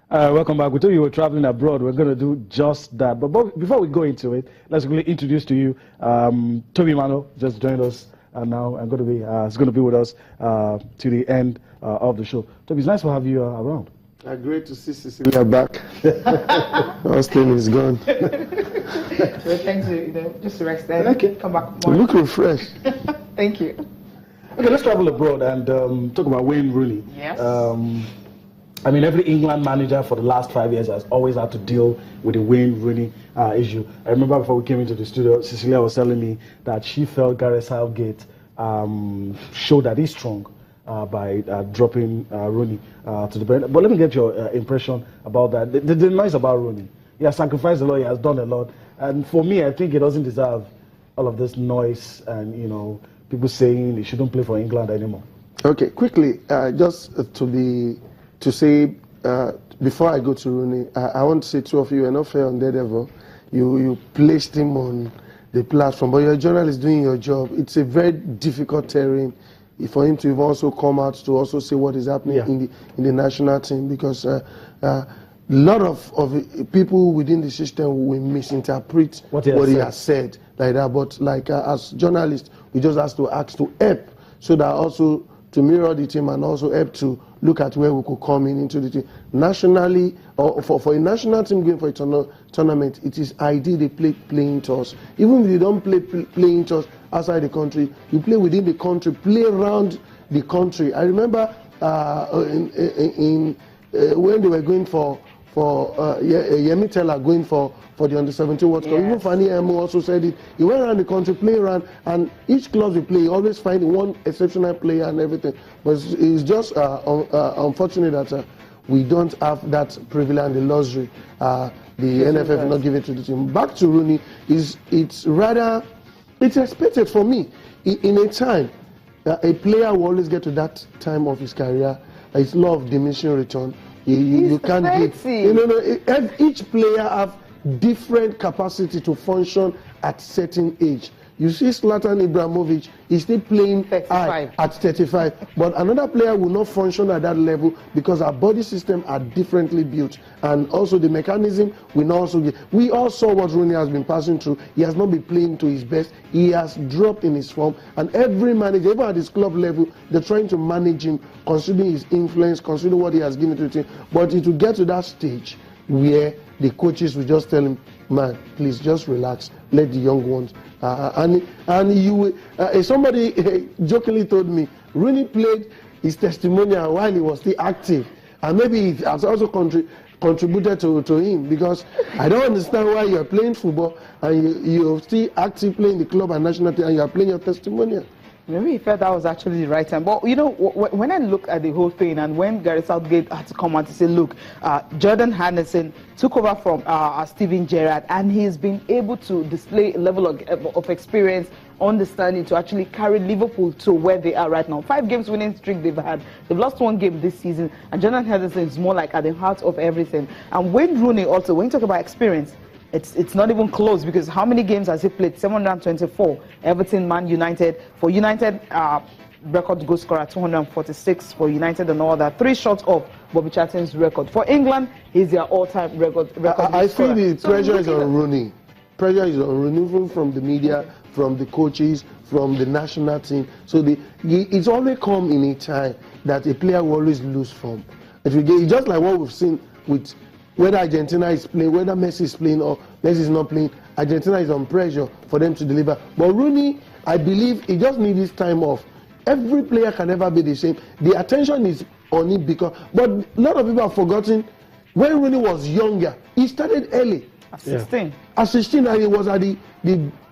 Welcome back. We told you we were traveling abroad. We're going to do just that. But before we go into it, let's quickly introduce to you Toby Mano just joined us now. He's going to be with us to the end of the show. Toby, it's nice to have you around. Great to see Cecilia back. Austin is gone. So thanks, just rest there. Okay. Come back. You look refreshed. Thank you. Okay, let's travel abroad and talk about Wayne Rooney. Yes. I mean, every England manager for the last 5 years has always had to deal with the Wayne Rooney issue. I remember before we came into the studio, Cecilia was telling me that she felt Gareth Southgate showed that he's strong by dropping Rooney to the bench. But let me get your impression about that. The noise about Rooney. He has sacrificed a lot, he has done a lot. And for me, I think he doesn't deserve all of this noise and, people saying he shouldn't play for England anymore. Okay, quickly, just to say, before I go to Rooney, I want to say two of you are not fair on that level. You placed him on the platform, but you're a journalist doing your job. It's a very difficult terrain for him to also come out to also say what is happening in the national team, because a lot of people within the system will misinterpret what he has said like that. But as journalists, we just have to ask to help, so that also to mirror the team and also help to look at where we could come into the team. Nationally, or for a national team going for a tournament, it is ideal they play playing toss. Even if you don't play playing toss outside the country, you play within the country, play around the country. I remember when they were going for Yemi Teller going for the Under-17 World Cup. Even Fanny Emo also said it. He went around the country, play around, and each club we play, always find one exceptional player and everything. But it's just unfortunate that we don't have that privilege and the luxury. The NFF not give it to the team. Back to Rooney, it's expected for me. In a time, a player will always get to that time of his career. It's law of diminishing return. You can't give. Each player have different capacity to function at certain age. You see Zlatan Ibrahimovic is still playing at 35, but another player will not function at that level because our body system are differently built, and also the mechanism will not also get. We all saw what Rooney has been passing through. He has not been playing to his best. He has dropped in his form, and every manager, even at his club level, they're trying to manage him, considering his influence, considering what he has given to the team. But it will get to that stage where the coaches will just tell him, man, please just relax, let the young ones. Somebody jokingly told me, Rooney played his testimonial while he was still active, and maybe it has also contributed to him, because I don't understand why you are playing football and you're still active playing the club and national team and you are playing your testimonial. Maybe he felt that was actually the right time. But, when I look at the whole thing, and when Gareth Southgate had to come out to say, look, Jordan Henderson took over from Steven Gerrard, and he's been able to display a level of experience, understanding to actually carry Liverpool to where they are right now. 5 games winning streak they've had. They've lost 1 game this season, and Jordan Henderson is more like at the heart of everything. And Wayne Rooney also, when you talk about experience, it's not even close, because how many games has he played? 724. Everton, Man United. For United, record goal scorer 246 for United and all that. 3 short of Bobby Charlton's record. For England, he's their all-time record. I feel the pressure is on Rooney. Pressure is on Rooney from the media, from the coaches, from the national team. So it's always come in a time that a player will always lose form. It's just like what we've seen with whether Argentina is playing, whether Messi is playing or Messi is not playing, Argentina is on pressure for them to deliver. But Rooney, I believe he just needs this time off. Every player can never be the same. The attention is on him but a lot of people have forgotten when Rooney was younger, he started early. At 16. At 16, and he was at the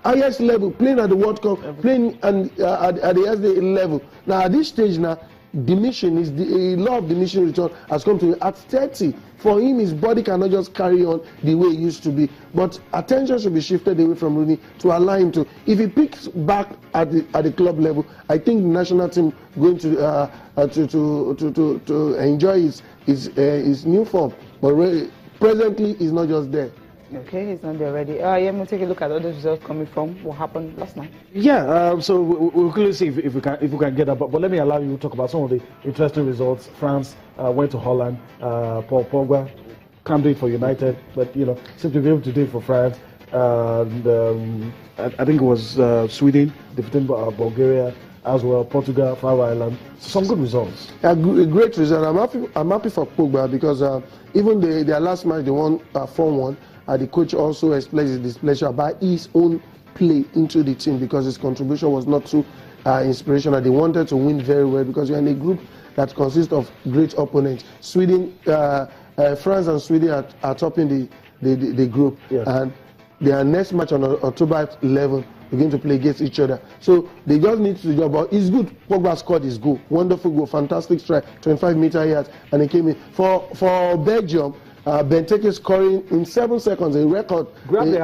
highest level, playing at the World Cup, playing at the highest level. Now at this stage now, the law of diminishing return has come to him at 30. For him, his body cannot just carry on the way it used to be. But attention should be shifted away from Rooney to allow him to. If he picks back at the club level, I think the national team going to enjoy his new form. But presently, he's not just there. Okay, he's not there already. We'll take a look at all the results coming from what happened last night. Yeah, so we'll clearly see if we can get that. But let me allow you to talk about some of the interesting results. France went to Holland. Paul Pogba can't do it for United, but you know, seems to be able to do it for France. I think it was Sweden defeating Bulgaria as well, Portugal, Faroe Island. Some good results. A great result. I'm happy for Pogba because even their last match they won 4-1. The coach also expressed his displeasure about his own play into the team because his contribution was not too inspirational. They wanted to win very well because you're in a group that consists of great opponents. Sweden, France and Sweden are topping the group, yes. And their next match on October 11 are going to play against each other. So they just need to do, but it's good. Pogba scored his goal, wonderful goal, fantastic strike, 25-meter yards, and he came in for Belgium. Benteke scoring in 7 seconds, a record. Grabbed the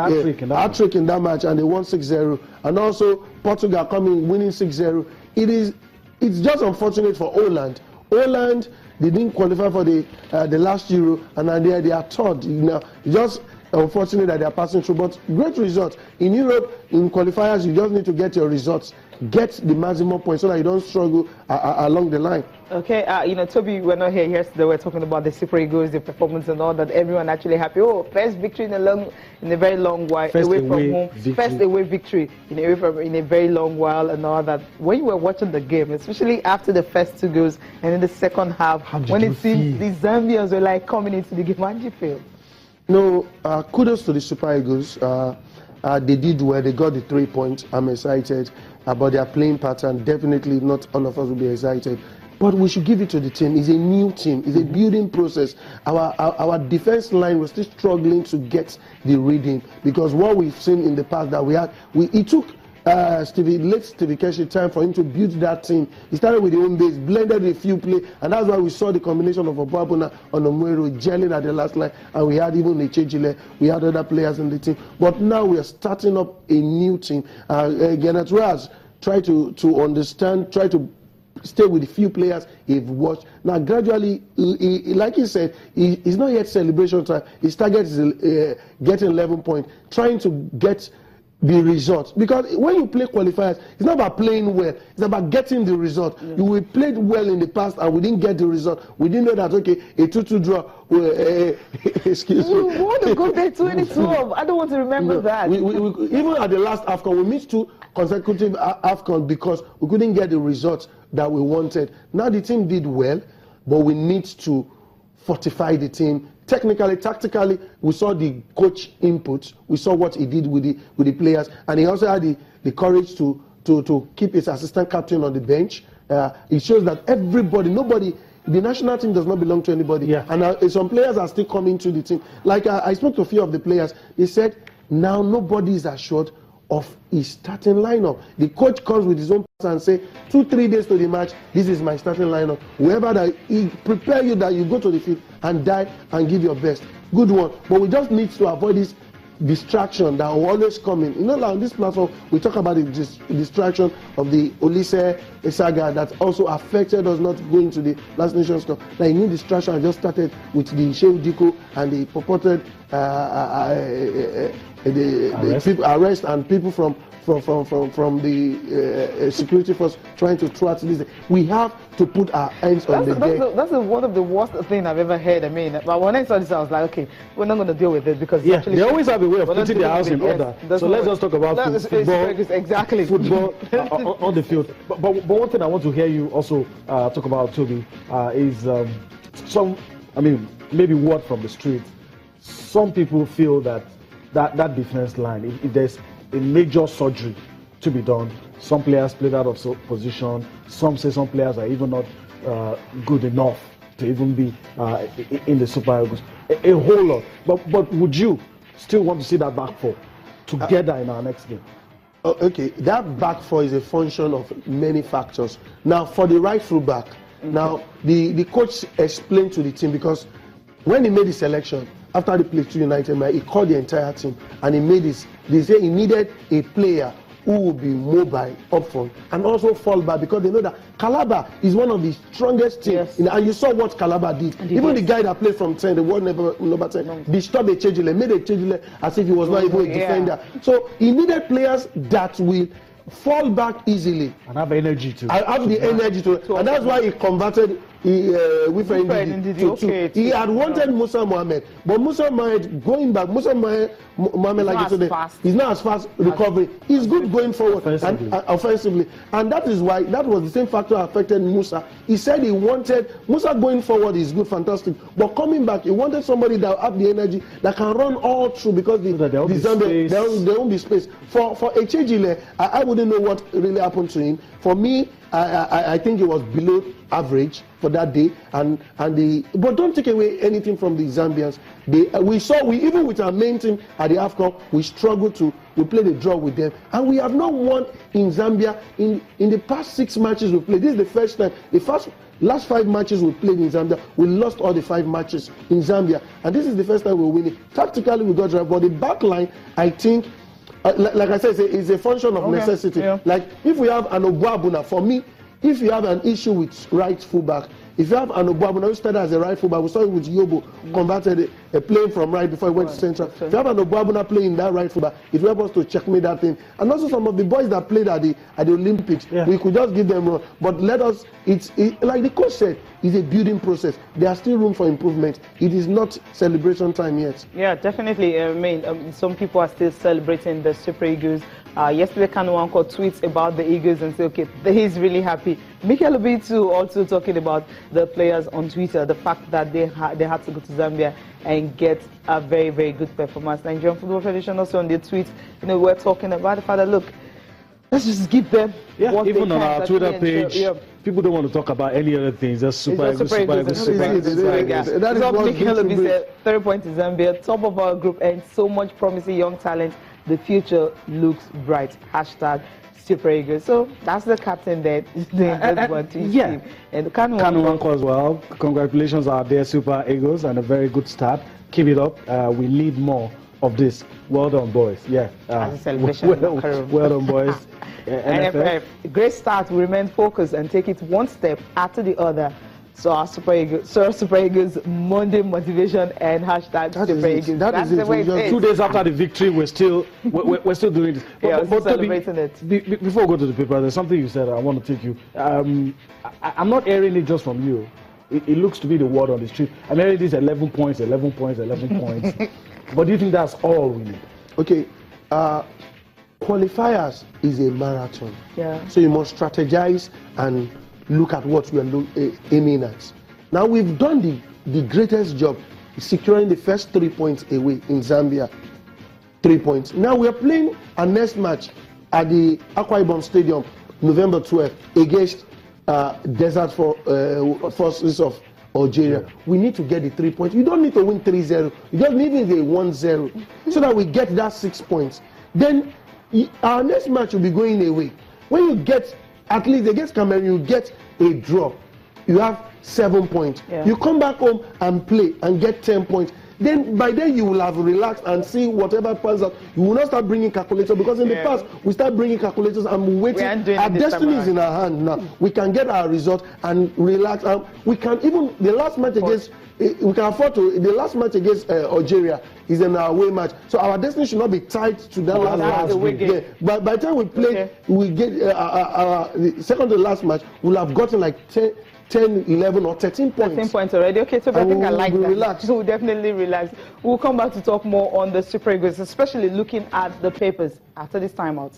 hat-trick in that match, and they won 6-0. And also Portugal coming winning 6-0. It's just unfortunate for Holland. Holland, they didn't qualify for the last Euro, and they are third. You know, just unfortunate that they are passing through, but great results in Europe. In qualifiers, you just need to get your results, get the maximum points, so that you don't struggle along the line. Okay, you know, Toby, we're not here yesterday. We're talking about the Super Eagles, the performance, and all that. Everyone actually happy. Oh, first victory in a very long while away from home. Victory. First away victory in a very long while, and all that. When you were watching the game, especially after the first 2 goals, and in the second half, when it seemed the Zambians were like coming into the game, how did you feel? No, kudos to the Super Eagles. They did well. They got the 3 points. I'm excited about their playing pattern. Definitely not all of us will be excited. But we should give it to the team. It's a new team. It's a building process. Our defense line was still struggling to get the reading because what we've seen in the past that it took Stevie Keshi time for him to build that team. He started with the home base, blended with a few play, and that's why we saw the combination of Obabona and Omwero gelling at the last line, and we had even Echejile, we had other players in the team. But now we are starting up a new team. Gennett Raz try to understand, try to stay with the few players he've watched. Now gradually, like he said, it's not yet celebration time. His target is getting 11 points, trying to get the result. Because when you play qualifiers, it's not about playing well, it's about getting the result. Yeah. We played well in the past and we didn't get the result. We didn't know that, okay, a 2-2 draw, excuse me. We want to go there 2012. I don't want to remember that. We even at the last AFCON, we missed 2 consecutive AFCON because we couldn't get the results that we wanted. Now the team did well, but we need to fortify the team. Technically, tactically, we saw the coach input. We saw what he did with the players, and he also had the courage to keep his assistant captain on the bench. It shows that nobody, the national team does not belong to anybody. Yeah. And some players are still coming to the team. Like I spoke to a few of the players. They said now nobody is assured of his starting lineup. The coach comes with his own and say 2-3 days to the match, this is my starting lineup. Whoever that he prepare you that you go to the field and die and give your best. Good one. But we just need to avoid this distraction that will always come in. You know, like on this platform, we talk about the distraction of the Olise saga that also affected us not going to the last Nations Cup. Like new distraction just started with the Shehu Diko and the purported arrest and people from the security force trying to thwart this. We have to put our hands on the deck. That's one of the worst things I've ever heard. I mean, but when I saw this, I was like, okay, we're not going to deal with it because they always have a way of putting their house in order. So let's just talk about football. Exactly. Football on the field. But one thing I want to hear you also talk about, Toby, is maybe word from the street. Some people feel that defense line, if there's a major surgery to be done, some players played out of position. Some say some players are even not good enough to even be in the Super Eagles. A whole lot. But would you still want to see that back four together in our next game? Okay, that back four is a function of many factors. Now, for the right full back, now the coach explained to the team because when he made the selection after the play to United, he called the entire team and he made this. They say he needed a player who will be mobile up front and also fall back because they know that Calabar is one of the strongest teams. Yes. And you saw what Calabar did. Even the guy that played from 10, the world number 10, disturbed Echejile, made Echejile as if he was not even a defender. So he needed players that will fall back easily and have energy to have the energy to, and that's why he converted Wilfred Ndidi. He had wanted Musa Mohammed, but Musa Mohammed going back, Musa Mohammed like today, he's not as fast recovery. He's good going forward offensively, and that is why that was the same factor affected Musa. He said he wanted Musa going forward is good, fantastic, but coming back, he wanted somebody that have the energy that can run all through because there won't be space for Echejile. I wouldn't know what really happened to him. For me, I think he was below average for that day, but don't take away anything from the Zambians. We even with our main team at the AFCON, we played a draw with them, and we have not won in Zambia in the past 6 matches we played. This is the first time. Last 5 matches we played in Zambia, we lost all the 5 matches in Zambia, and this is the first time we're winning. Tactically, we got right, but the back line, I think. Like I said, it's a function of necessity. Yeah. Like if we have an Obuabuna, for me, if you have an issue with right fullback, if you have an Obuabuna who started as a right fullback, we saw it with Yobo, converted a playing from right before he went to central. If you have an Obuabuna playing that right fullback, it will help us to checkmate that thing. And also some of the boys that played at the Olympics, we could just give them run. But like the coach said, it's a building process. There are still room for improvement. It is not celebration time yet. Yeah, definitely. I mean, some people are still celebrating the Super Eagles. Yesterday, Kanuanko tweets about the Eagles and say, okay, he's really happy. Mikel Obitu also talking about the players on Twitter, the fact that they had to go to Zambia and get a very, very good performance. Nigerian Football Federation also on their tweet, we're talking about the fact that, look, let's just give them what even they on our Twitter page, people don't want to talk about any other things. Just Super Eagles. That is what Mikel Obitu said, 3 points in Zambia, top of our group, and so much promising young talent. The future looks bright. Hashtag Super Eagles. So that's the captain there. And Kanuanko as well. Congratulations out there, Super Eagles, and a very good start. Keep it up. We need more of this. Well done, boys. Yeah. As a celebration. Well done, boys. NFF. Great start. We remain focused and take it one step after the other. So our Super Eagles Monday motivation and hashtag Super Eagles. That's the way it is. 2 days after the victory, we're still doing this. But celebrating it. Before we go to the paper, there's something you said I want to take you. I'm not hearing it just from you. It looks to be the word on the street. I'm hearing this 11 points. But do you think that's all we need? Okay. Qualifiers is a marathon. Yeah. So you must strategize and look at what we are aiming at. Now we've done the greatest job, securing the first 3 points away in Zambia. 3 points. Now we are playing our next match at the Akwa Ibom Stadium, November 12th, against Desert Forces of Algeria. We need to get the 3 points. You don't need to win 3-0. You just need a 1-0 so that we get that 6 points. Then our next match will be going away. When you get at least against Cameroon, you get a draw. You have 7 points. Yeah. You come back home and play and get 10 points. Then by then you will have relaxed and see whatever pans out. You will not start bringing calculators because in the past we start bringing calculators and waiting. Our destiny is in our hand now. We can get our result and relax. We can even the last match against. We can afford to. The last match against Algeria is an away match, so our destiny should not be tied to that last match. Yeah. But by the time we play, we get the second to last match. We'll have gotten like 10, 11 or 13 points. 13 points already. Okay, so I think I like that. Relax. So we'll definitely relax. We'll come back to talk more on the Super Eagles, especially looking at the papers after this timeout.